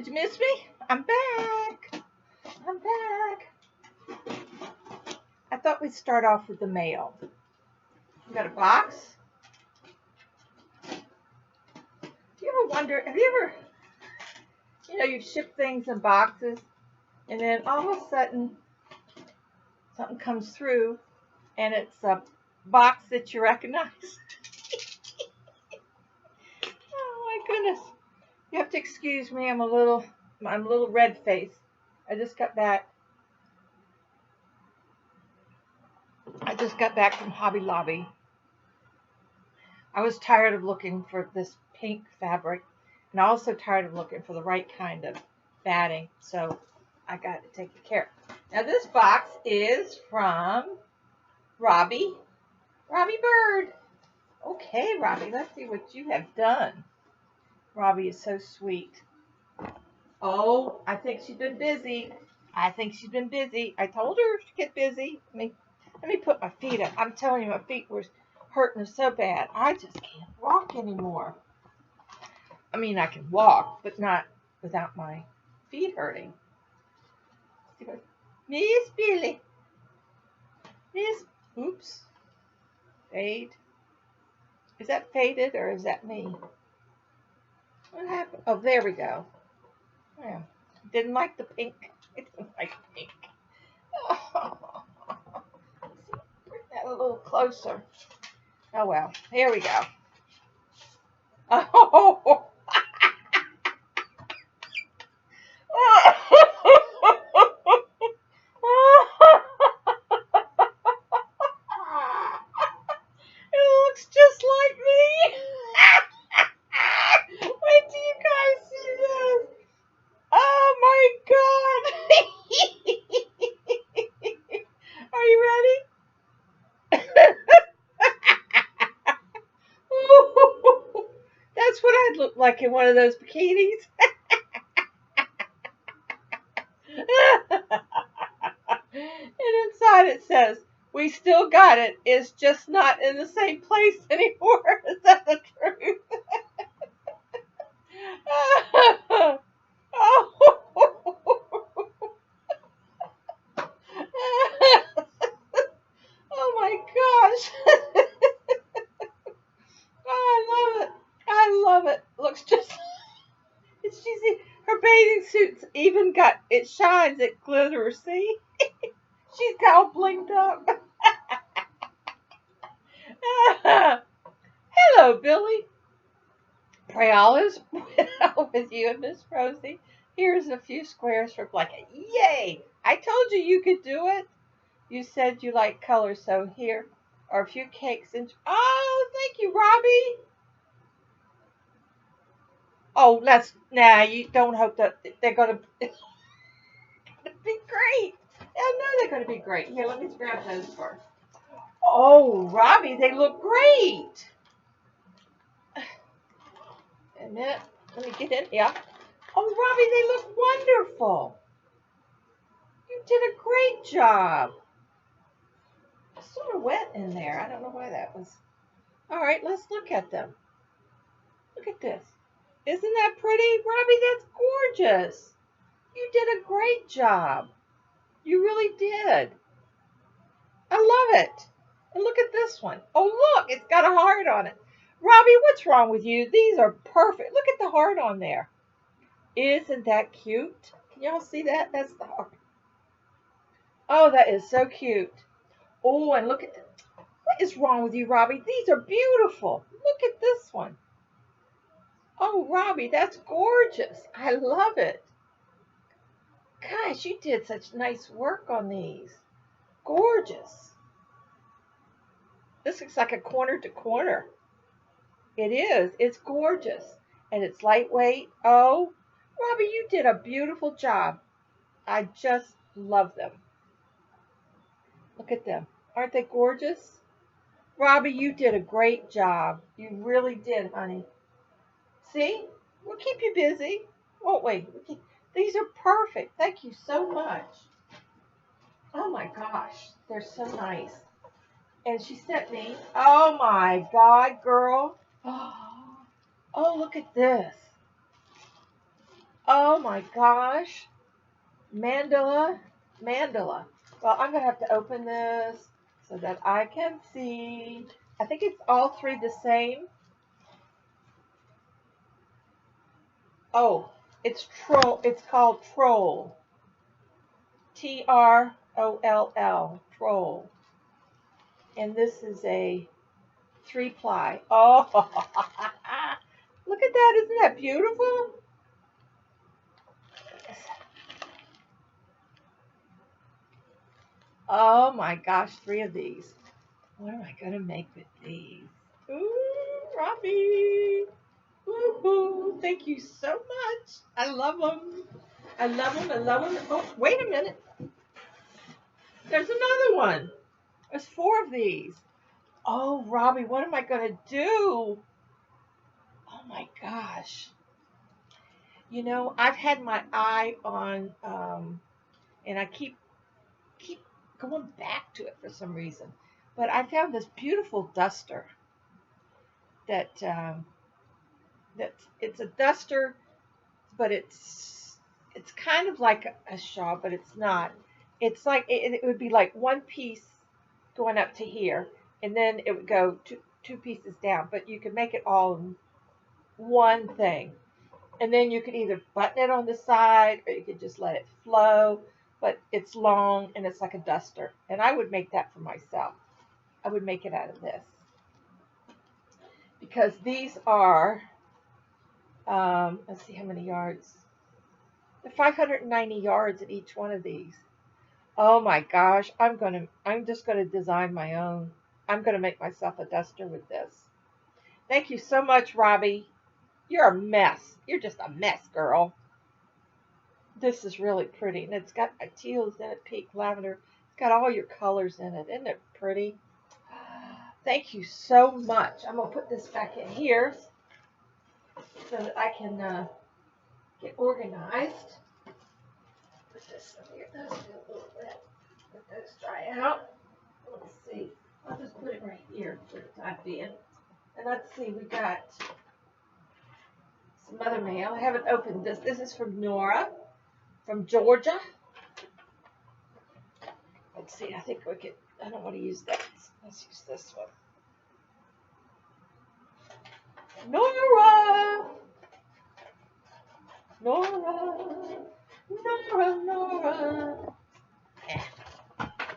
Did you miss me? I'm back. I'm back. I thought we'd start off with the mail. We got a box. Do you ever wonder, have you ever, you ship things in boxes and then all of a sudden something comes through and it's a box that you recognize? Oh my goodness. You have to excuse me, I'm a little red-faced. I just got back from Hobby Lobby. I was tired of looking for this pink fabric and also tired of looking for the right kind of batting, so I got to take care. Now this box is from Robbie Bird. Okay, Robbie, let's see what you have done. Robbie is so sweet. Oh, I think she's been busy. I told her to get busy. Let me put my feet up. I'm telling you, my feet were hurting so bad. I just can't walk anymore. I mean, I can walk, but not without my feet hurting. Miss Billy. Oops. Fade. Is that faded or is that me? What happened? Oh, there we go. Yeah. Didn't like the pink. I didn't like pink. Oh. Bring that a little closer. Oh well. Here we go. Oh. It looks just like me. Wait till you guys see this. Oh my God. Are you ready? That's what I'd look like in one of those bikinis. And inside it says, "We still got it. It's just not in the same place anymore." Is that the truth? Oh my gosh. Oh, I love it. Looks just, it's cheesy. Her bathing suit's even got, it shines, it glitters, see? She's got all blinged up. Hello, Billy. Pray all is well with you and Miss Rosie. Here's a few squares for blanket. Yay! I told you you could do it. You said you like colors, so here are a few cakes. Oh, thank you, Robbie. Oh, you don't hope that they're going to be great. I know they're going to be great. Here, let me grab those first. Oh, Robbie, they look great. A minute. Let me get in here. Oh, Robbie, they look wonderful. You did a great job. It's sort of wet in there. I don't know why that was. All right, let's look at them. Look at this. Isn't that pretty? Robbie, that's gorgeous. You did a great job. You really did. I love it. And look at this one. Oh, look, it's got a heart on it. Robbie, what's wrong with you? These are perfect. Look at the heart on there. Isn't that cute? Can y'all see that? That's the heart. Oh, that is so cute. Oh, and look at what is wrong with you, Robbie? These are beautiful. Look at this one. Oh, Robbie, that's gorgeous. I love it. Gosh, you did such nice work on these. Gorgeous. This looks like a corner to corner. It is. It's gorgeous. And it's lightweight. Oh, Robbie, you did a beautiful job. I just love them. Look at them. Aren't they gorgeous? Robbie, you did a great job. You really did, honey. See? We'll keep you busy, won't we? These are perfect. Thank you so much. Oh my gosh. They're so nice. And she sent me, oh my God, girl. Oh, look at this. Oh my gosh. Mandala. Mandala. Well, I'm going to have to open this so that I can see. I think it's all three the same. Oh, it's troll. It's called Troll. Troll. Troll. And this is a 3-ply. Oh, look at that. Isn't that beautiful? Oh my gosh, 3 of these. What am I going to make with these? Ooh, Robbie. Woo-hoo. Thank you so much. I love them. I love them. I love them. Oh, wait a minute. There's another one. There's 4 of these. Oh, Robbie, what am I going to do? Oh my gosh. You know, I've had my eye on, and I keep going back to it for some reason. But I found this beautiful duster that it's a duster, but it's kind of like a shawl, but it's not. It's like it would be like one piece going up to here, and then it would go two pieces down. But you could make it all in one thing, and then you could either button it on the side or you could just let it flow. But it's long and it's like a duster, and I would make that for myself. I would make it out of this because these are let's see how many yards. They're 590 yards in each one of these. Oh my gosh, I'm just gonna design my own. I'm gonna make myself a duster with this. Thank you so much, Robbie. You're a mess. You're just a mess, girl. This is really pretty, and it's got teals in it, pink, lavender. It's got all your colors in it. Isn't it pretty? Thank you so much. I'm gonna put this back in here so that I can get organized. Put this in here. Those feel a little wet. Let those dry out. Let's see. I'll just put it right here for the time being. And let's see, we got some other mail. I haven't opened this. This is from Nora from Georgia. Let's see, I think we could, I don't want to use that. Let's use this one. Nora! Nora! Nora, Nora!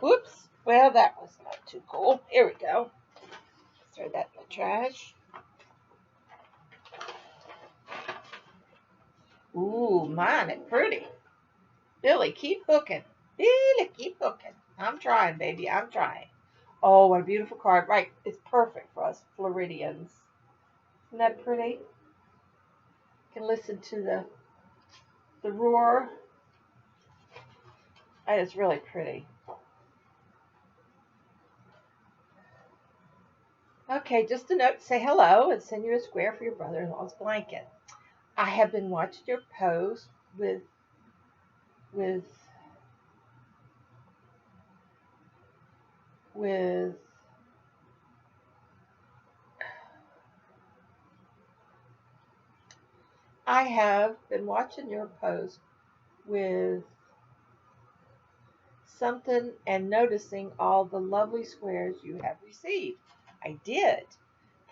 Whoops. Well, that was not too cool. Here we go. Throw that in the trash. Ooh, mine is pretty. Billy, keep hooking. Billy, keep hooking. I'm trying, baby. I'm trying. Oh, what a beautiful card. Right. It's perfect for us Floridians. Isn't that pretty? You can listen to the roar. That is really pretty. Okay, just a note to say hello and send you a square for your brother-in-law's blanket. I have been watching your post with I have been watching your post with something and noticing all the lovely squares you have received. I did.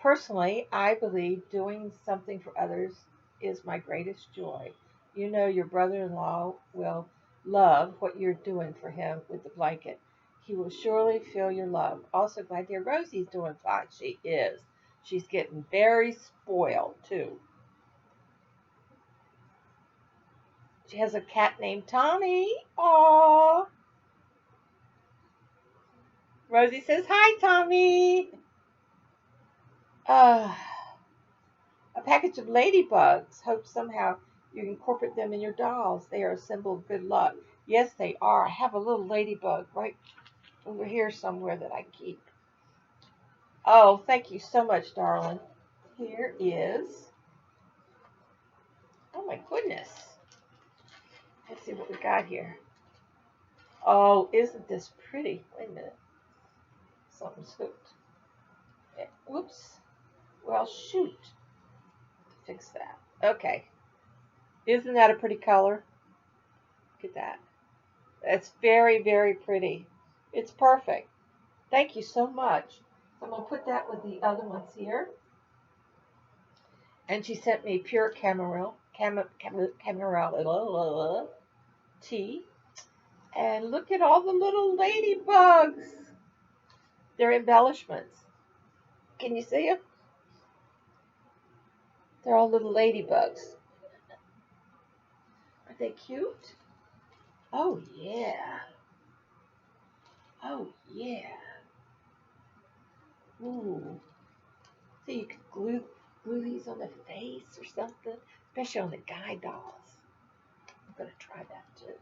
Personally, I believe doing something for others is my greatest joy. You know your brother-in-law will love what you're doing for him with the blanket. He will surely feel your love. Also, glad dear Rosie's doing fine. She is. She's getting very spoiled, too. She has a cat named Tommy. Aww. Rosie says, hi, Tommy. A package of ladybugs. Hope somehow you can incorporate them in your dolls. They are a symbol of good luck. Yes, they are. I have a little ladybug right over here somewhere that I keep. Oh, thank you so much, darling. Here is, oh my goodness. Let's see what we got here. Oh, isn't this pretty? Wait a minute. Something's hooked. Whoops. Well, shoot. Fix that. Okay. Isn't that a pretty color? Look at that. It's very, very pretty. It's perfect. Thank you so much. So I'm going to put that with the other ones here. And she sent me pure camarel tea. And look at all the little ladybugs. They're embellishments. Can you see them? They're all little ladybugs. Are they cute? Oh, yeah. Oh, yeah. Ooh. So you could glue these on the face or something, especially on the guy dolls. I'm going to try that too.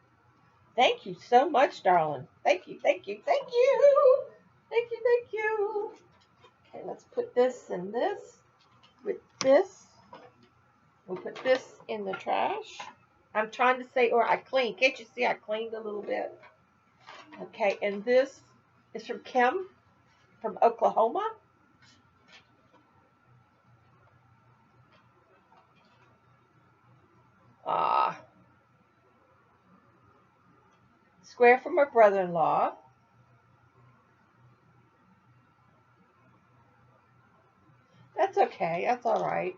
Thank you so much, darling. Thank you, thank you, thank you. Thank you, thank you. Okay, let's put this and this with this. We'll put this in the trash. I'm trying to say, or I cleaned. Can't you see I cleaned a little bit? Okay, and this is from Kim from Oklahoma. Ah, square from her brother-in-law. That's okay. That's all right.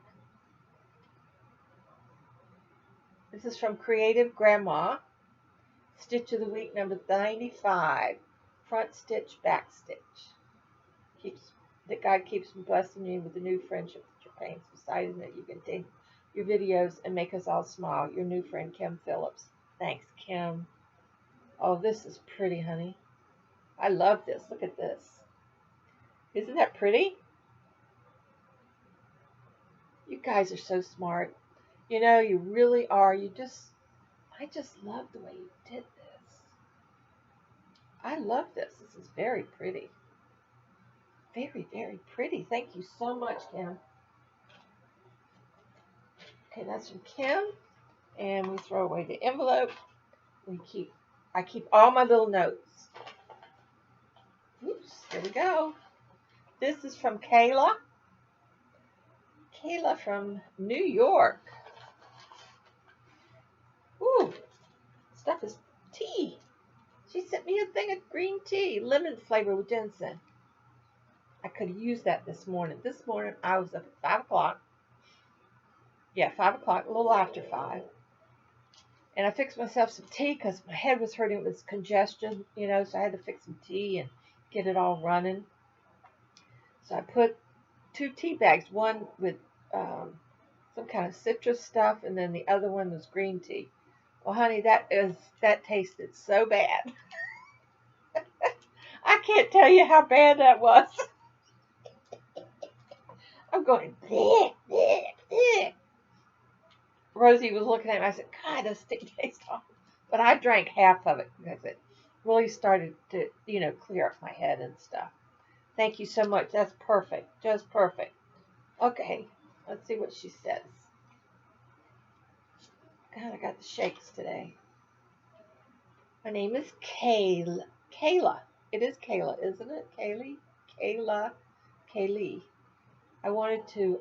This is from Creative Grandma. Stitch of the week number 95. Front stitch, back stitch. God keeps blessing you with a new friendship with your pains, besides that you continue your videos and make us all smile. Your new friend, Kim Phillips. Thanks, Kim. Oh, this is pretty, honey. I love this. Look at this. Isn't that pretty? You guys are so smart. You know, you really are. I just love the way you did this. I love this. This is very pretty. Very, very pretty. Thank you so much, Kim. Okay, that's from Kim. And we throw away the envelope. I keep all my little notes. Oops, there we go. This is from Kayla. Kayla from New York. Ooh, stuff is tea. She sent me a thing of green tea, lemon flavor with ginseng. I could have used that this morning. This morning I was up at 5 o'clock. Yeah, 5 o'clock, a little after 5. And I fixed myself some tea because my head was hurting with congestion, so I had to fix some tea and get it all running. So I put 2 tea bags, one with some kind of citrus stuff, and then the other one was green tea. Well, honey, that tasted so bad. I can't tell you how bad that was. I'm going, bleh, bleh, bleh. Rosie was looking at me. I said, God, does it taste awful? But I drank half of it because it really started to, clear up my head and stuff. Thank you so much. That's perfect. Just perfect. Okay, let's see what she says. God, I got the shakes today. My name is Kayla. Kayla. It is Kayla, isn't it? Kaylee. I wanted to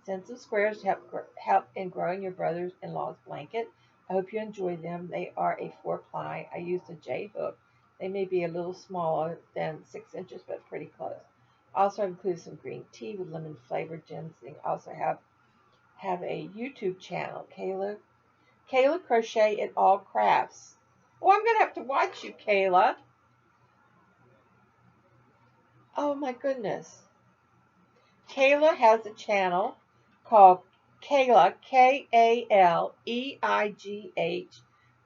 send some squares to help in growing your brother-in-law's blanket. I hope you enjoy them. They are a 4-ply. I used a J hook. They may be a little smaller than 6 inches, but pretty close. Also, I've included some green tea with lemon flavored ginseng. Also have a YouTube channel, Kayla Crochet at All Crafts. Oh, I'm gonna have to watch you, Kayla. Oh my goodness. Kayla has a channel called Kayla, Kaleigh,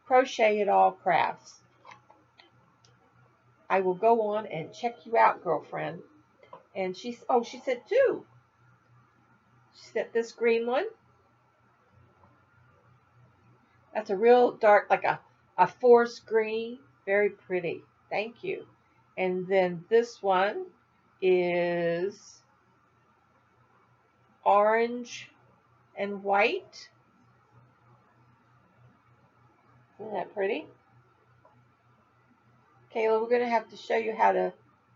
Crochet at All Crafts. I will go on and check you out, girlfriend. And she said 2. She said this green one. That's a real dark, like a forest green. Very pretty. Thank you. And then this one is orange and white. Isn't that pretty? Kayla, we're going to have to show you how to,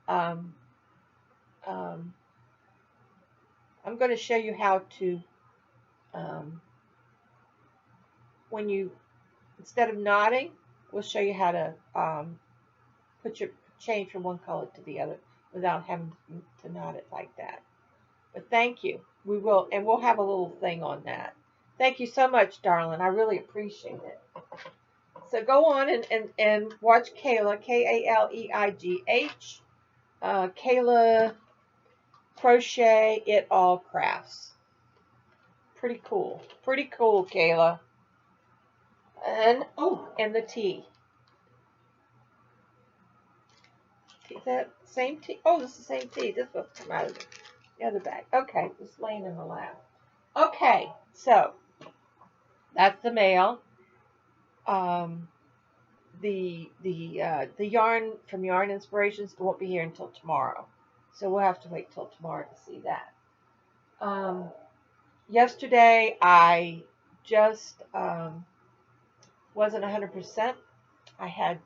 I'm going to show you how to when you, instead of knotting, we'll show you how to change from one color to the other without having to knot it like that. But thank you. We will, and we'll have a little thing on that. Thank you so much, darling. I really appreciate it. So go on and watch Kayla, Kaleigh, Kayla Crochet It All Crafts. Pretty cool. Pretty cool, Kayla. And, oh, and the tea. Is that same tea? Oh, this is the same tea. This was come out of the other bag. Okay, just laying in the lap. Okay, so that's the mail. The yarn from Yarn Inspirations won't be here until tomorrow, so we'll have to wait till tomorrow to see that. Yesterday I just wasn't 100%. I had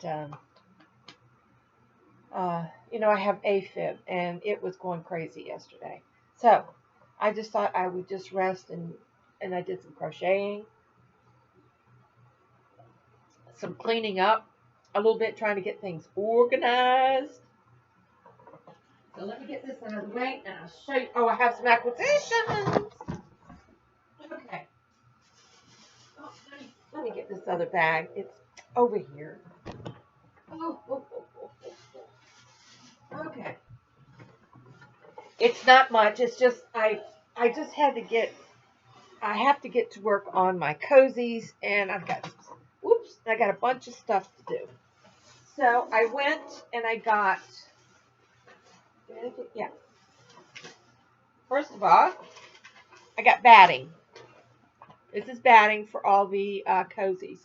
I have AFib and it was going crazy yesterday, so I just thought I would just rest, and I did some crocheting, some cleaning up, a little bit trying to get things organized. So let me get this out of the way and I'll show you. Oh, I have some acquisitions. Okay. Oh, let me get this other bag. It's over here. Oh. Okay. It's not much. It's just I just had to get. I have to get to work on my cozies, and I got a bunch of stuff to do. So I went and I got. Yeah. First of all, I got batting. This is batting for all the cozies.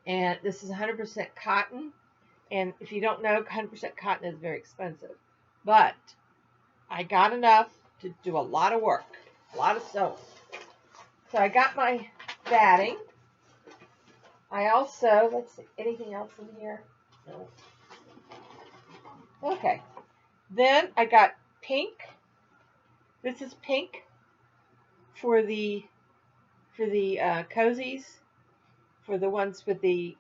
And this is 100% cotton. And if you don't know, 100% cotton is very expensive. But I got enough to do a lot of work, a lot of sewing. So I got my batting. I also, let's see, anything else in here? No. Okay. Then I got pink. This is pink for the cozies, for the ones with the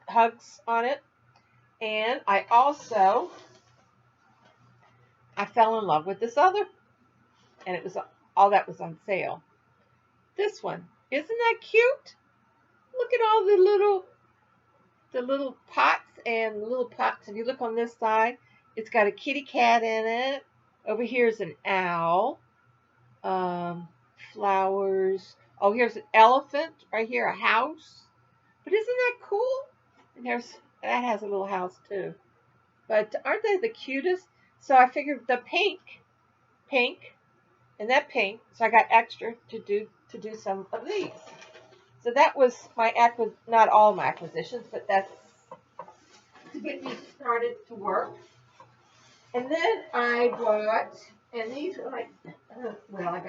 hugs on it. And I fell in love with this other, and it was all that was on sale. This one, isn't that cute? Look at all the little pots and little pots. If you look on this side, it's got a kitty cat in it. Over here is an owl. Flowers. Oh, here's an elephant. Right here, a house. But isn't that cool? And that has a little house too. But aren't they the cutest? So I figured the pink, and that pink. So I got extra to do some of these. So that was my not all my acquisitions, but that's to get me started to work. And then I bought, and these were like, well,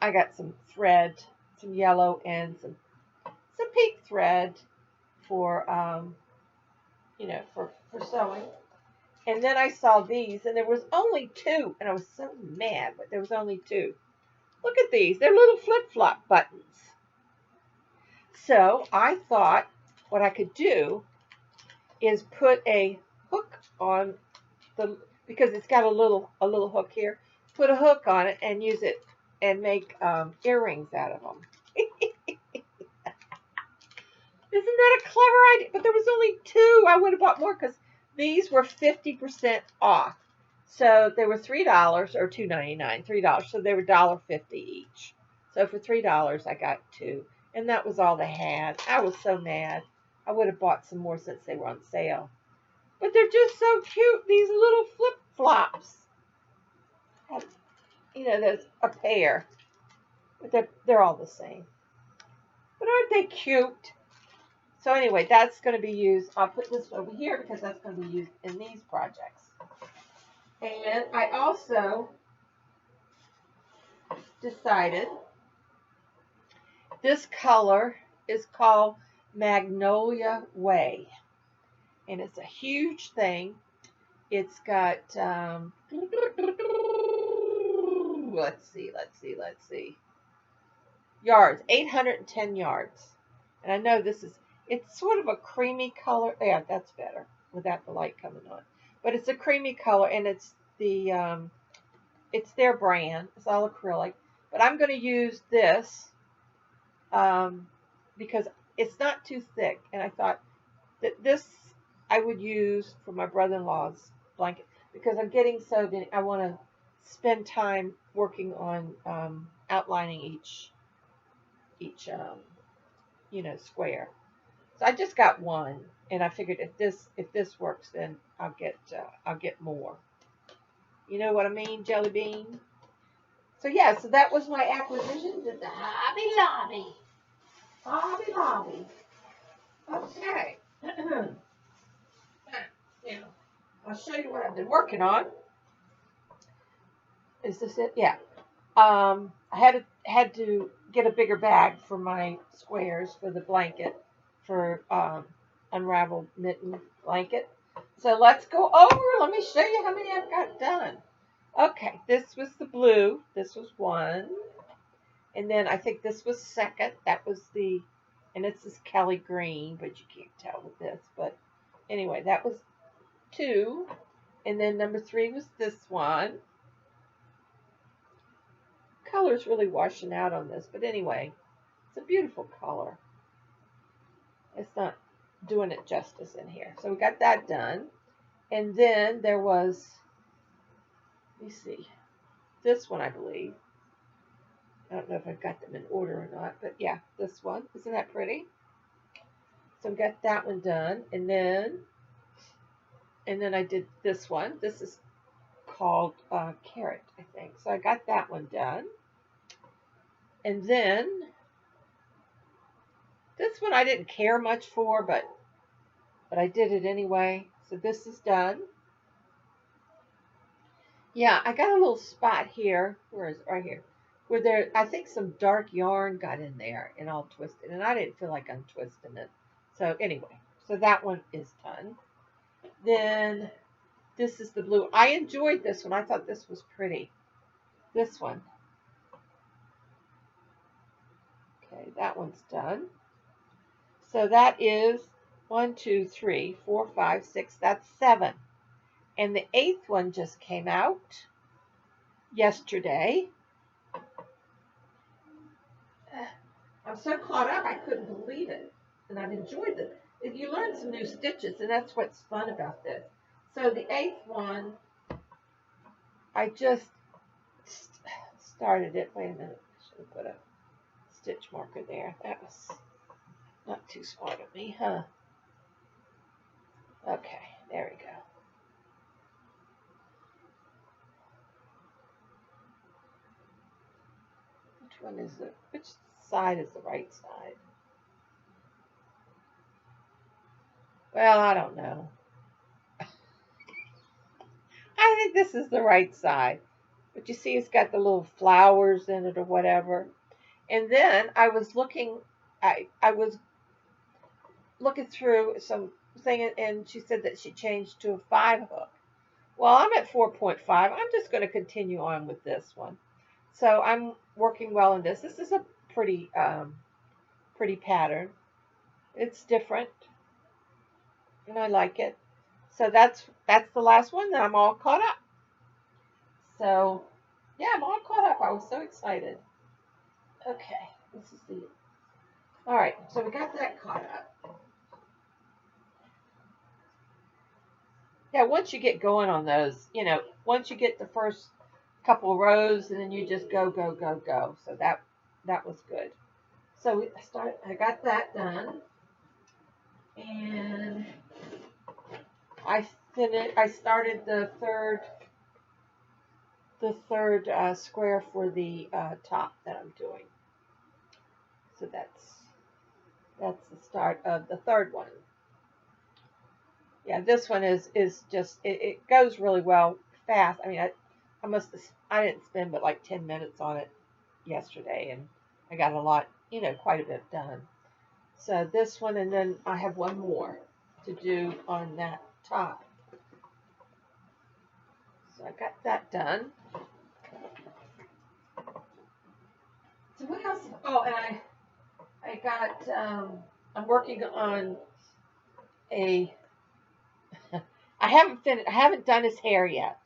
I got some thread, some yellow and some pink thread for for sewing. And then I saw these, and there was only 2, and I was so mad, but there was only 2. Look at these. They're little flip-flop buttons. So I thought what I could do is put a hook on because it's got a little hook here. Put a hook on it and use it and make earrings out of them. Isn't that a clever idea? But there was only 2. I would have bought more because these were 50% off. So they were $3 or $2.99. $3. So they were $1.50 each. So for $3 I got 2. And that was all they had. I was so mad. I would have bought some more since they were on sale. But they're just so cute. These little flip-flops. There's a pair. But they're all the same. But aren't they cute? So anyway, that's going to be used. I'll put this over here because that's going to be used in these projects. And I also decided this color is called Magnolia Way. And it's a huge thing. It's got, let's see. yards, 810 yards. And I know it's sort of a creamy color. Yeah, that's better without the light coming on. But it's a creamy color, and it's their brand. It's all acrylic. But I'm going to use this because it's not too thick. And I thought that this I would use for my brother-in-law's blanket because I'm getting so many. I want to spend time working on outlining each square. So I just got one, and I figured if this works, then I'll get more. You know what I mean, Jelly Bean? So yeah, so that was my acquisitions at the Hobby Lobby. Hobby Lobby. Okay. Now, I'll show you what I've been working on. Is this it? Yeah. I had to get a bigger bag for my squares for the blanket for unraveled mitten blanket. So let's go over. Let me show you how many I've got done. Okay, this was the blue. This was one. And then I think this was second. That was and this is Kelly green, but you can't tell with this. But anyway, that was two. And then number three was this one. Color's really washing out on this, but anyway, it's a beautiful color. It's not doing it justice in here. So we got that done. And then there was, let me see, this one I believe. I don't know if I've got them in order or not, but yeah, this one. Isn't that pretty? So we got that one done. And then I did this one. This is called Carrot, I think. So I got that one done. And then this one I didn't care much for, but I did it anyway. So this is done. Yeah, I got a little spot here. Where is it? Right here. Where I think some dark yarn got in there and all twisted. And I didn't feel like untwisting it. So anyway, so that one is done. Then this is the blue. I enjoyed this one. I thought this was pretty. This one. Okay, that one's done. So that is 1, 2, 3, 4, 5, 6. That's 7. And the 8th one just came out yesterday. I'm so caught up, I couldn't believe it. And I've enjoyed it. You learn some new stitches, and that's what's fun about this. So the 8th one, I just started it. Wait a minute. I should have put a stitch marker there. That was not too smart of me, huh? Okay, there we go. Which side is the right side? Well, I don't know. I think this is the right side. But you see it's got the little flowers in it or whatever. And then I was looking through some thing, and she said that she changed to a 5 hook. Well, I'm at 4.5. I'm just going to continue on with this one. So I'm working well in this. This is a pretty pattern. It's different, and I like it. So that's the last one. Then I'm all caught up. So yeah, I'm all caught up. I was so excited. Okay, this is the. All right, so we got that caught up. Yeah, once you get going on those, once you get the first couple rows, and then you just go, go, go, go. So that was good. So I got that done, and I started the third square for the top that I'm doing. So that's the start of the third one. Yeah, this one is just it goes really well fast. I mean, I didn't spend but like 10 minutes on it yesterday, and I got a lot, quite a bit done. So this one, and then I have one more to do on that top. So I got that done. So what else Oh, and I got I'm working on a I haven't done his hair yet.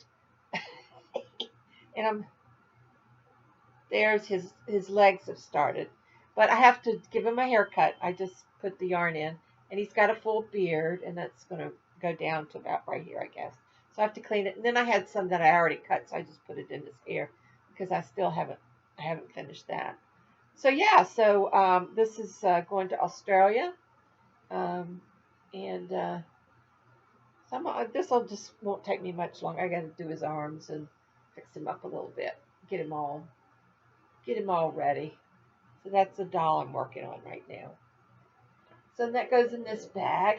And there's his legs have started. But I have to give him a haircut. I just put the yarn in, and he's got a full beard, and that's going to go down to about right here, I guess. So I have to clean it. And then I had some that I already cut, so I just put it in his hair because I haven't finished that. So yeah, so this is going to Australia, um, and this will just won't take me much long. I got to do his arms and fix him up a little bit, get him all ready. So that's the doll I'm working on right now. So that goes in this bag,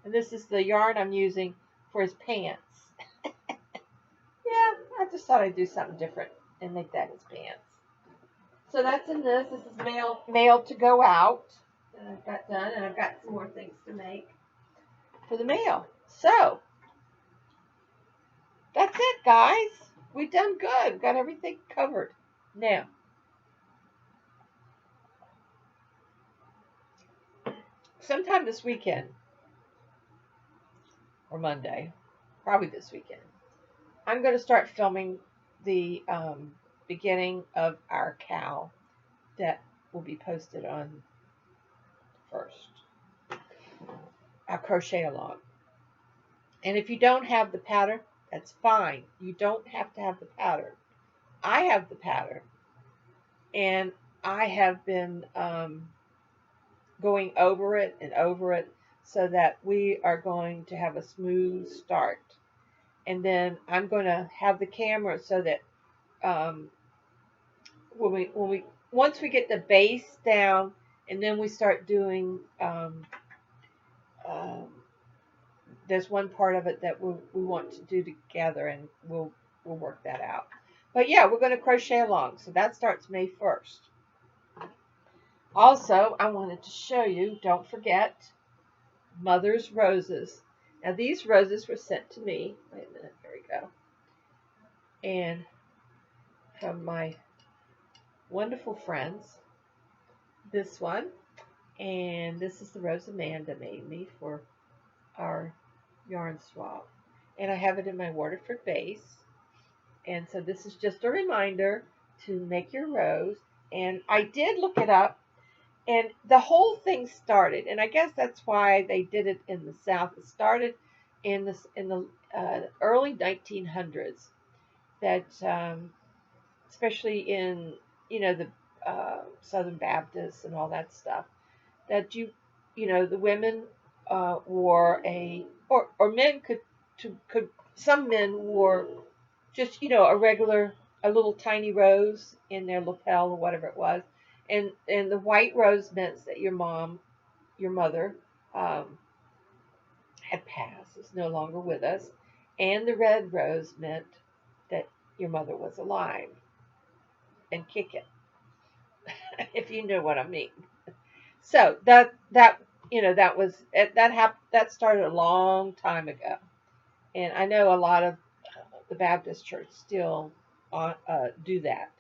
and this is the yarn I'm using for his pants. Yeah, I just thought I'd do something different and make that his pants. So that's in this. This is mail to go out that I've got done, and I've got some more things to make for the mail. So that's it, guys. We've done good. We've got everything covered. Now, sometime this weekend or Monday, probably this weekend, I'm going to start filming the beginning of our cow that will be posted on first. Our crochet along. And if you don't have the pattern, that's fine. You don't have to have the pattern. I have the pattern, and I have been going over it and over it so that we are going to have a smooth start. And then I'm going to have the camera so that when we once we get the base down, and then we start doing um, there's one part of it that we want to do together, and we'll work that out. But yeah, we're going to crochet along, so that starts May 1st. Also, I wanted to show you, don't forget, Mother's Roses. Now these roses were sent to me. Wait a minute, there we go. And from my wonderful friends, this one, and this is the rose Amanda made me for our yarn swap. And I have it in my Waterford base. And so this is just a reminder to make your rose. And I did look it up, and the whole thing started, and I guess that's why they did it in the South. It started in the early 1900s. That especially in the Southern Baptists and all that stuff. That the women wore or men could some men wore just a little tiny rose in their lapel or whatever it was, and the white rose meant that your mother had passed, is no longer with us, and the red rose meant that your mother was alive and kicking, if you know what I mean. So that started a long time ago, and I know a lot of the Baptist church still do that.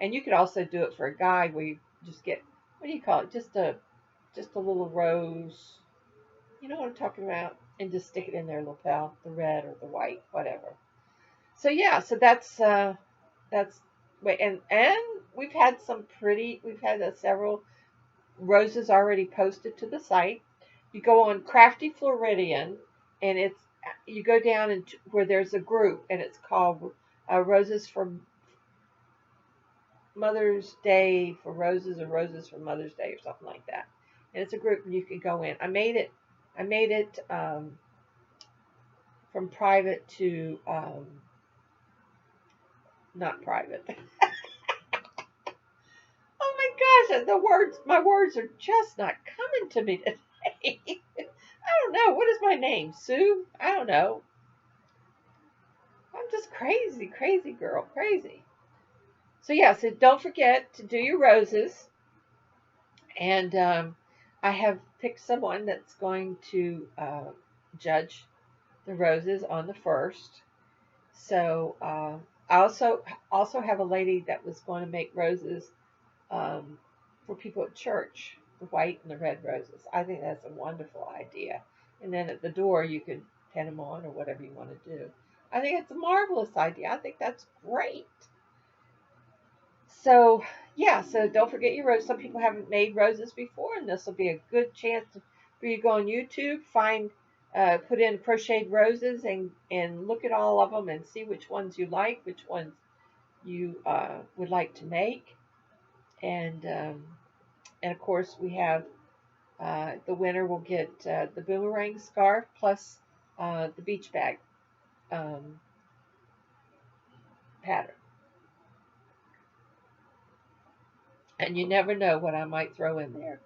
And you could also do it for a guy where you just get, what do you call it? Just a little rose. You know what I'm talking about? And just stick it in their lapel, the red or the white, whatever. So yeah, so that's wait, and we've had several roses already posted to the site. You go on Crafty Floridian, and you go down where there's a group, and it's called Roses for Mother's Day, for Roses, or Roses for Mother's Day, or something like that. And it's a group, and you can go in. I made it from private to not private. Oh my gosh, my words are just not coming to me today. I don't know. What is my name? Sue? I don't know. I'm just crazy, crazy girl, crazy. So yeah, so don't forget to do your roses. And I have picked someone that's going to judge the roses on the 1st. So I also have a lady that was going to make roses for people at church, the white and the red roses. I think that's a wonderful idea. And then at the door, you could pin them on or whatever you want to do. I think it's a marvelous idea. I think that's great. So, yeah, so don't forget your roses. Some people haven't made roses before, and this will be a good chance for you to go on YouTube, put in crocheted roses, and look at all of them and see which ones you like, which ones you would like to make. And of course, we have the winner will get the boomerang scarf plus the beach bag um, pattern. And you never know what I might throw in there.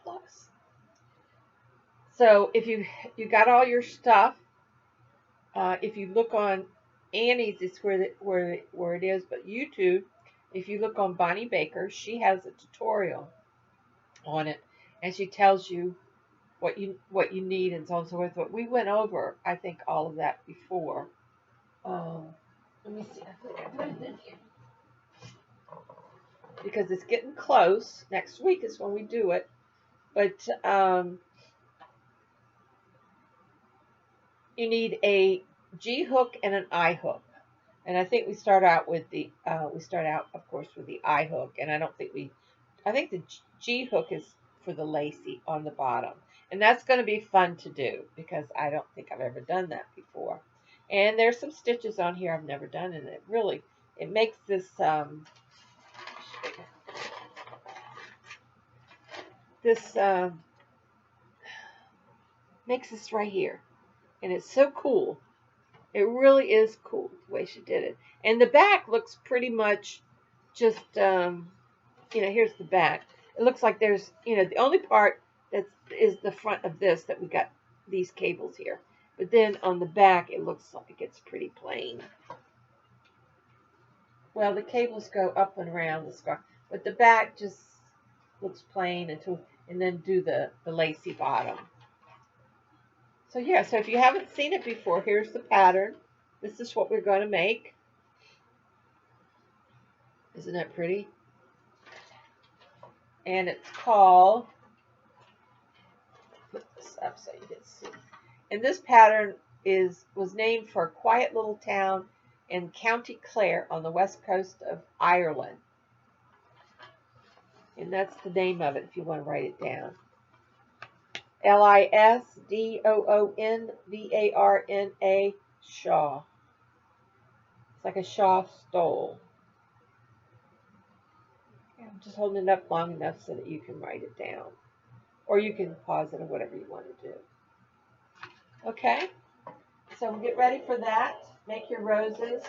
Plus, so if you got all your stuff, if you look on Annie's, it's where it is. But YouTube, if you look on Bonnie Baker, she has a tutorial on it, and she tells you what you need and so on and so forth. But we went over, I think, all of that before. Let me see. I think I put it in here because it's getting close. Next week is when we do it, but you need a G hook and an I hook. And I think we start out, of course, with the I hook. And I think the G hook is for the lacy on the bottom. And that's going to be fun to do because I don't think I've ever done that before. And there's some stitches on here I've never done, and it makes this, makes this right here. And it's so cool. It really is cool the way she did it. And the back looks pretty much just, here's the back. It looks like there's, the only part that is the front of this that we got these cables here. But then on the back, it looks like it's pretty plain. Well, the cables go up and around the scarf, but the back just looks plain and then do the lacy bottom. So yeah, so if you haven't seen it before, here's the pattern. This is what we're going to make. Isn't that pretty? And it's called, put this up so you can see. And this pattern was named for a quiet little town in County Clare on the west coast of Ireland. And that's the name of it if you want to write it down. Lisdoonvarna, Shaw. It's like a Shaw stole. I'm just holding it up long enough so that you can write it down. Or you can pause it or whatever you want to do. Okay, so we'll get ready for that. Make your roses.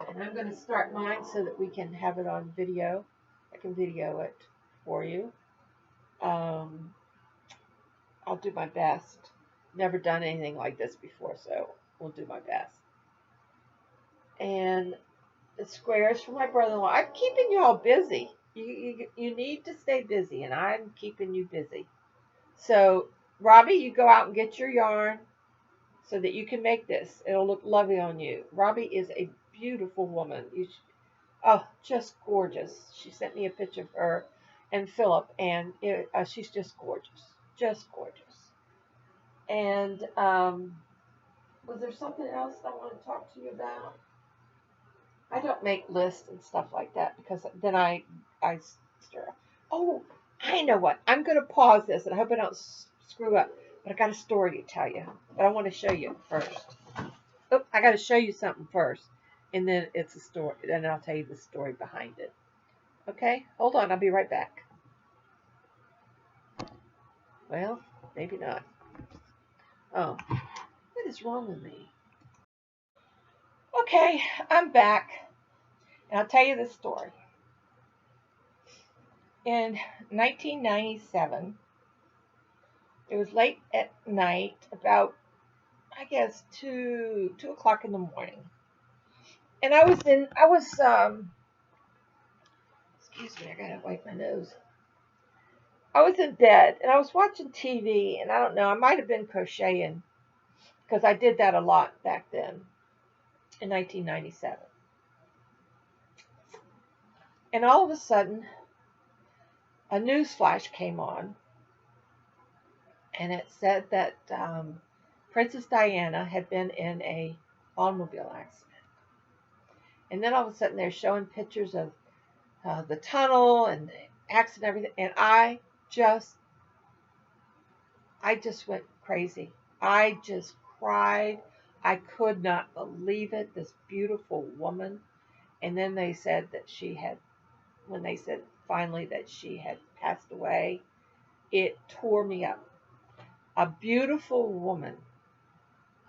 And I'm going to start mine so that we can have it on video. I can video it for you. I'll do my best. Never done anything like this before, so we'll do my best. And the squares for my brother-in-law. I'm keeping you all busy. You need to stay busy, and I'm keeping you busy. So, Robbie, you go out and get your yarn so that you can make this. It'll look lovely on you. Robbie is a beautiful woman. Just gorgeous. She sent me a picture of her and Philip, and she's just gorgeous. Just gorgeous. And was there something else I want to talk to you about? I don't make lists and stuff like that because then I stir up. Oh, I know what. I'm going to pause this, and I hope I don't screw up. But I got a story to tell you. But I want to show you first. Oh, I got to show you something first, and then it's a story. Then I'll tell you the story behind it. Okay, hold on. I'll be right back. Well, maybe not. Oh, what is wrong with me? Okay, I'm back, and I'll tell you the story. In 1997, it was late at night, about, I guess, 2 o'clock in the morning. And excuse me, I gotta wipe my nose. I was in bed, and I was watching TV, and I don't know, I might have been crocheting, because I did that a lot back then, in 1997. And all of a sudden, a news flash came on, and it said that Princess Diana had been in a automobile accident. And then all of a sudden, they're showing pictures of the tunnel and the accident, and everything, and just, I just went crazy. I just cried. I could not believe it. This beautiful woman. And then they said that when they said finally that she had passed away, it tore me up. A beautiful woman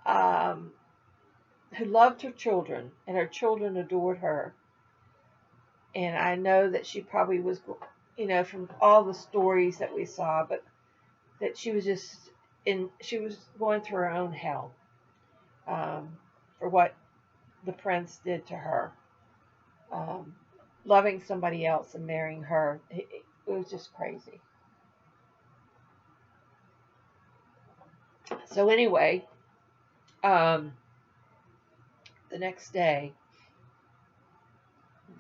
um, who loved her children, and her children adored her. And I know that she probably was, from all the stories that we saw, but that she was she was going through her own hell for what the prince did to her. Um, Loving somebody else and marrying her, it was just crazy. So anyway, um, the next day,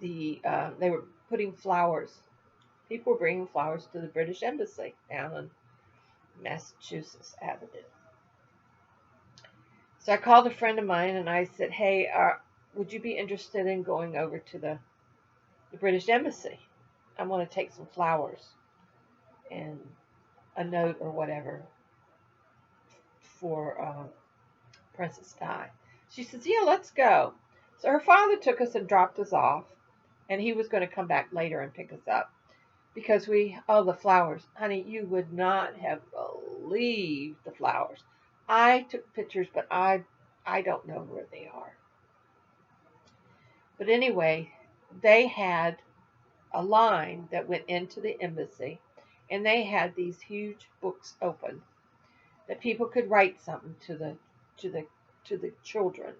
they were putting flowers. People were bringing flowers to the British Embassy down on Massachusetts Avenue. So I called a friend of mine and I said, "Hey, would you be interested in going over to the British Embassy? I want to take some flowers and a note or whatever for Princess Di." She says, "Yeah, let's go." So her father took us and dropped us off, and he was going to come back later and pick us up because the flowers, honey, you would not have believed the flowers. I took pictures, but I don't know where they are. But anyway, they had a line that went into the embassy, and they had these huge books open that people could write something to the children.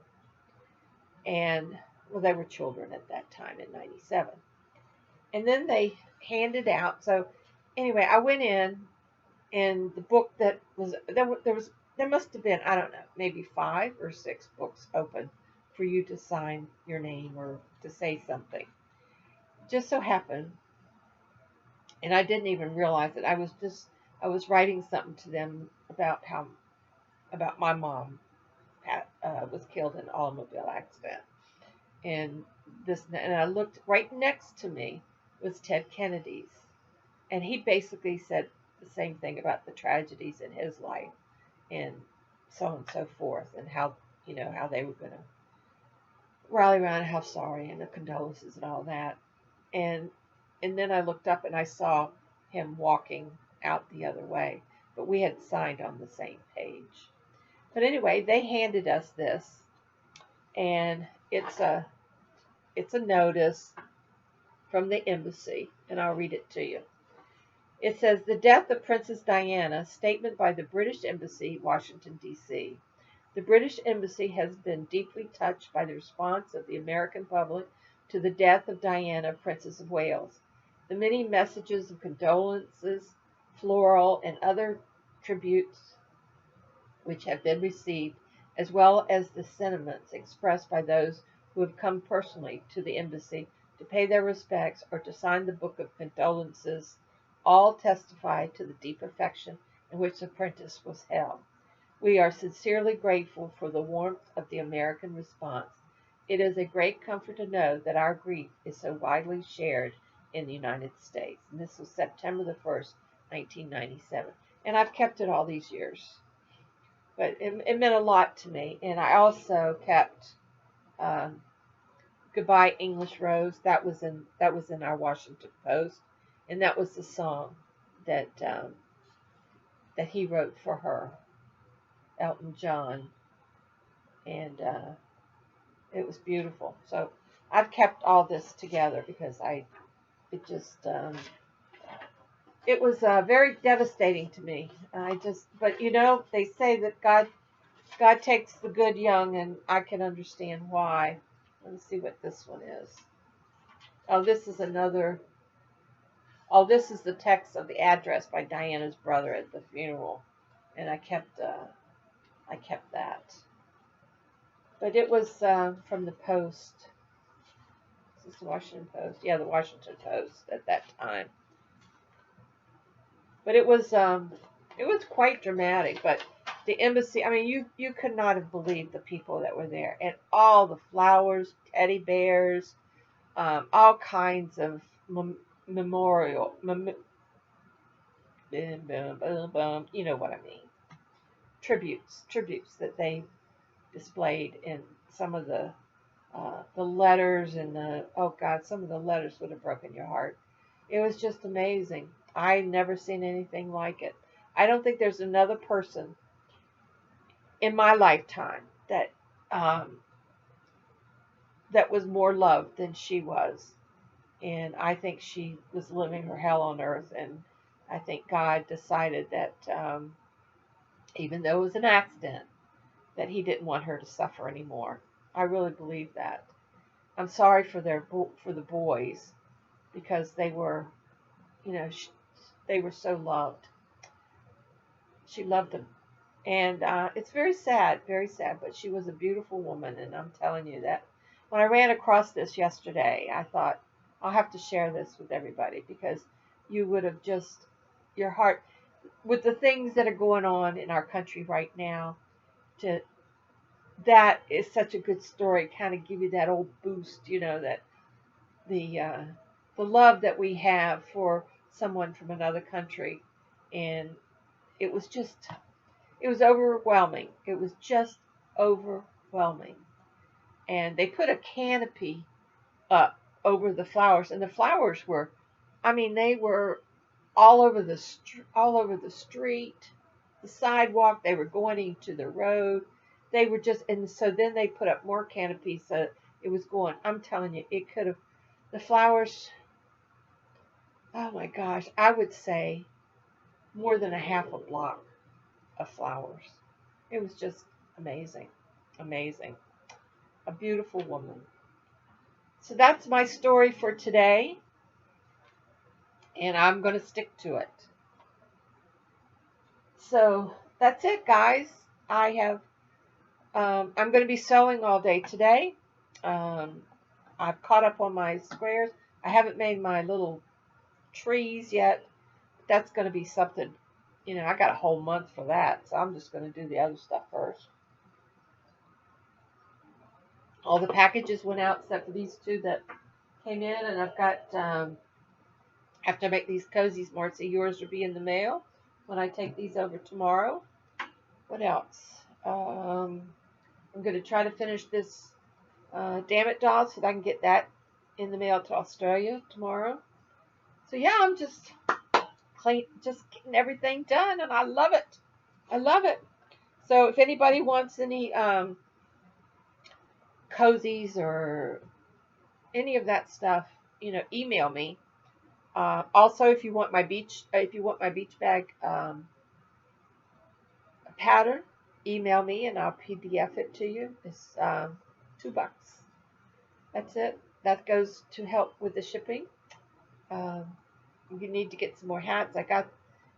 And well, they were children at that time in '97. And then they handed out. So anyway, I went in, and the book that was there must have been, I don't know, maybe 5 or 6 books open for you to sign your name or to say something. Just so happened, and I didn't even realize it. I was writing something to them about my mom was killed in an automobile accident, and I looked right next to me was Ted Kennedy's, and he basically said the same thing about the tragedies in his life and so on and so forth, and how how they were going to rally around, how sorry, and the condolences and all that. And then I looked up and I saw him walking out the other way, but we had signed on the same page. But anyway, they handed us this, and it's a notice from the embassy, and I'll read it to you. It says, "The death of Princess Diana, statement by the British Embassy, Washington, D.C. The British Embassy has been deeply touched by the response of the American public to the death of Diana, Princess of Wales. The many messages of condolences, floral, and other tributes which have been received, as well as the sentiments expressed by those who have come personally to the embassy to pay their respects or to sign the book of condolences, all testify to the deep affection in which the princess was held. We are sincerely grateful for the warmth of the American response. It is a great comfort to know that our grief is so widely shared in the United States." And this was September the 1st, 1997. And I've kept it all these years. But it meant a lot to me. And I also kept um, "Goodbye English Rose." That was in our Washington Post, and that was the song that that he wrote for her, Elton John, and it was beautiful. So I've kept all this together because it was very devastating to me. But they say that God takes the good young, and I can understand why. Let me see what this one is. Oh, this is another. Oh, this is the text of the address by Diana's brother at the funeral, and I kept that. But it was from the Post. Is this the Washington Post? Yeah, the Washington Post at that time. But it was quite dramatic. But the embassy, I mean, you could not have believed the people that were there, and all the flowers, teddy bears, all kinds of memorial, you know what I mean, tributes that they displayed in some of the letters and oh God, some of the letters would have broken your heart. It was just amazing. I never seen anything like it. I don't think there's another person in my lifetime um, that was more loved than she was. And I think she was living her hell on earth. And I think God decided that even though it was an accident, that He didn't want her to suffer anymore. I really believe that. I'm sorry for for the boys because they were, you know, they were so loved. She loved them, and it's very sad. But she was a beautiful woman, and I'm telling you that when I ran across this yesterday, I thought I'll have to share this with everybody because you would have just your heart with the things that are going on in our country right now. To that is such a good story. Kind of give you that old boost, you know, that the uh, the love that we have for someone from another country, and it was just it was overwhelming. It was just overwhelming, and they put a canopy up over the flowers, and the flowers were, I mean, they were all over the street, the sidewalk. They were going into the road. They were just, and so then they put up more canopies. So it was going. I'm telling you, it could have the flowers. Oh my gosh, I would say more than a half a block of flowers. It was just amazing, amazing. A beautiful woman. So that's my story for today, and I'm going to stick to it. So that's it, guys. I have. I'm going to be sewing all day today. Um, I've caught up on my squares. I haven't made my little trees yet. That's going to be something. You know, I got a whole month for that, so I'm just going to do the other stuff first. All the packages went out except for these two that came in, and I've got. Have to make these cozies, Marcy. Yours will be in the mail when I take these over tomorrow. What else? I'm going to try to finish this Damn It doll so that I can get that in the mail to Australia tomorrow. So yeah, I'm just getting everything done, and I love it. I love it. So if anybody wants any cozies or any of that stuff, you know, email me. Also, if you want my beach bag pattern, email me and I'll PDF it to you. It's $2. That's it. That goes to help with the shipping. Um, you need to get some more hats. I got,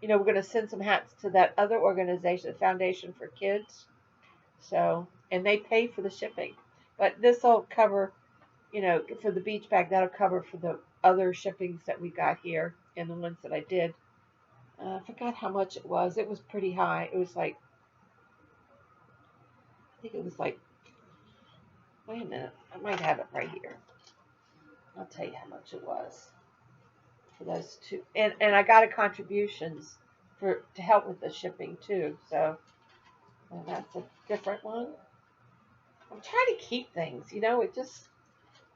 you know, we're going to send some hats to that other organization, the Foundation for Kids. So, and they pay for the shipping. But this will cover, you know, for the beach bag, that'll cover for the other shippings that we got here and the ones that I did. I forgot how much it was. It was pretty high. It was like, I think it was like, wait a minute. I might have it right here. I'll tell you how much it was for those two. And I got a contributions to help with the shipping too. So that's a different one. I'm trying to keep things, you know, it just,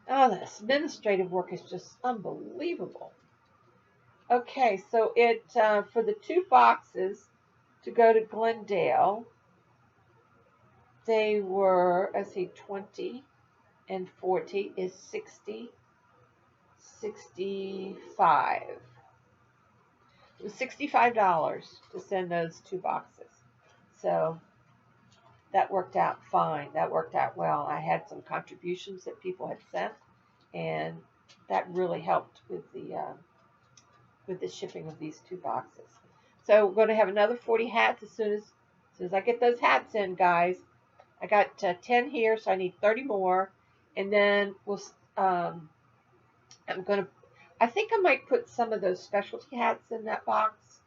oh, this administrative work is just unbelievable. Okay, so it for the 2 boxes to go to Glendale, they were, let's see, 20 and 40 is 60, 65. It was $65 to send those 2 boxes. So that worked out fine. That worked out well. I had some contributions that people had sent, and that really helped with the shipping of these 2 boxes. So we're going to have another 40 hats as soon as I get those hats in, guys. I got 10 here, so I need 30 more, and then we'll I think I might put some of those specialty hats in that box.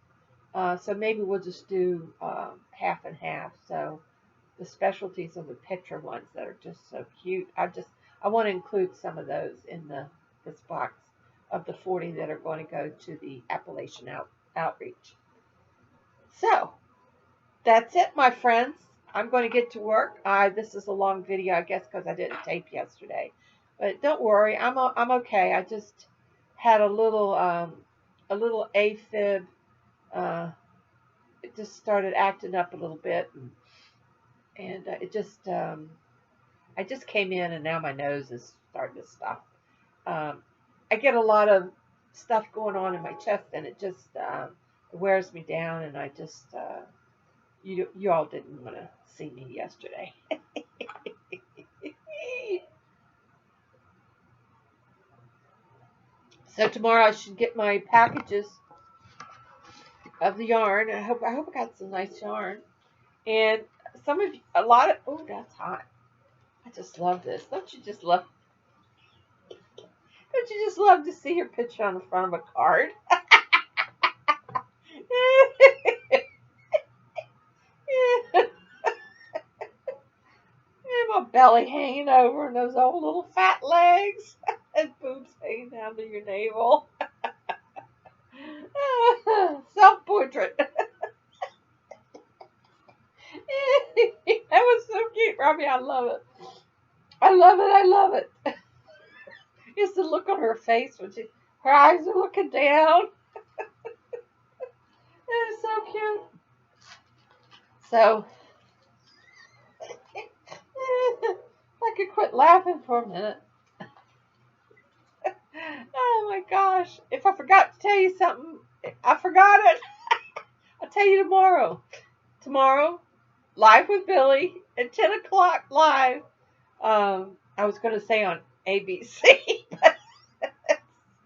So maybe we'll just do half and half. So the specialties are the picture ones that are just so cute. I want to include some of those in this box of the 40 that are going to go to the Appalachian outreach. So that's it, my friends. I'm going to get to work. This is a long video, I guess, because I didn't tape yesterday. But don't worry, I'm okay. I just had a little AFib. It just started acting up a little bit, and I just came in, and now my nose is starting to stop. I get a lot of stuff going on in my chest, and it just wears me down, and I just you all didn't want to see me yesterday. So tomorrow I should get my packages of the yarn. I hope I got some nice yarn. And oh, that's hot. I just love this. Don't you just love to see your picture on the front of a card? And my belly hanging over and those old little fat legs and boobs hanging down to your navel. Self-portrait. That was so cute, Robbie. I love it. I love it. I love it. It's the look on her face when her eyes are looking down. It is so cute. So, I could quit laughing for a minute. Oh my gosh. If I forgot to tell you something, I forgot it. I'll tell you tomorrow. Tomorrow, live with Billy at 10 o'clock live. I was going to say on ABC, but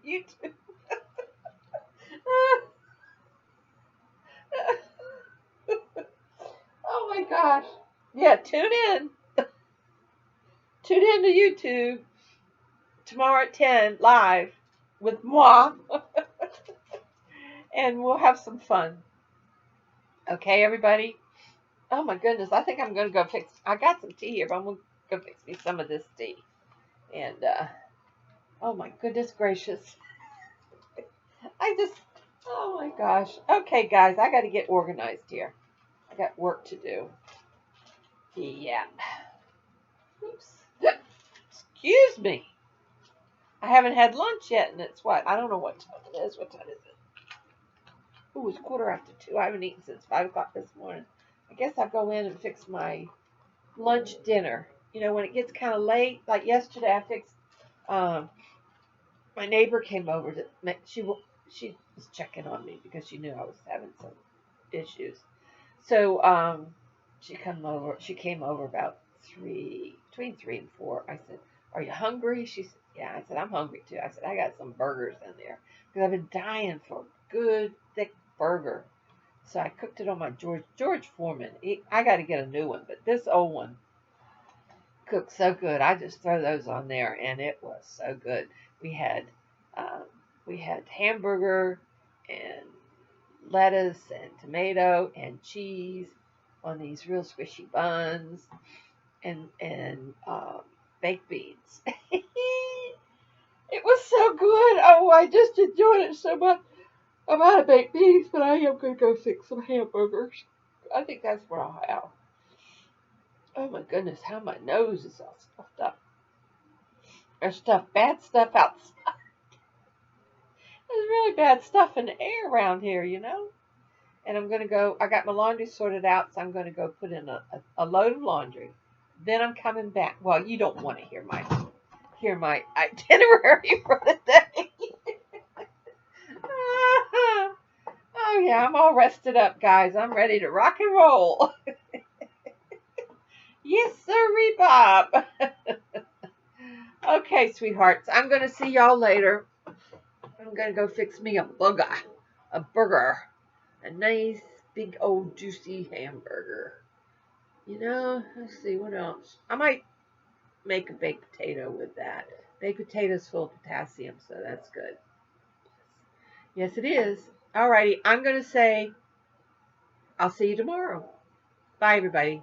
YouTube. Oh my gosh. Yeah, tune in. Tune in to YouTube tomorrow at 10 live with moi. And we'll have some fun. Okay, everybody? Oh my goodness, I think I'm going to go I got some tea here, but I'm going to go fix me some of this tea. And, oh my goodness gracious. Oh my gosh. Okay, guys, I got to get organized here. I got work to do. Yeah. Oops. Excuse me. I haven't had lunch yet, and it's what? I don't know what time it is. What time is it? Ooh, it's 2:15. I haven't eaten since 5 o'clock this morning. I guess I'll go in and fix my lunch dinner. You know, when it gets kind of late, like yesterday, I fixed. My neighbor came over to. She was checking on me because she knew I was having some issues. So she came over about between 3 and 4. I said, "Are you hungry?" She said, "Yeah." I said, "I'm hungry too." I said, "I got some burgers in there because I've been dying for a good thick burger." So I cooked it on my George Foreman. I got to get a new one, but this old one cooked so good. I just throw those on there, and it was so good. We had hamburger and lettuce and tomato and cheese on these real squishy buns, and baked beans. It was so good. Oh, I just enjoyed it so much. I'm out of baked beans, but I am going to go fix some hamburgers. I think that's what I'll have. Oh my goodness, how my nose is all stuffed up. There's bad stuff outside. There's really bad stuff in the air around here, you know. And I'm going to go, I got my laundry sorted out, so I'm going to go put in a load of laundry. Then I'm coming back. Well, you don't want to hear my itinerary for the day. Oh yeah, I'm all rested up, guys. I'm ready to rock and roll. Yes, sirree, Bob. Okay, sweethearts. I'm going to see y'all later. I'm going to go fix me a burger. A nice, big, old, juicy hamburger. You know, let's see, what else? I might make a baked potato with that. Baked potatoes full of potassium, so that's good. Yes, it is. Alrighty, I'm going to say I'll see you tomorrow. Bye, everybody.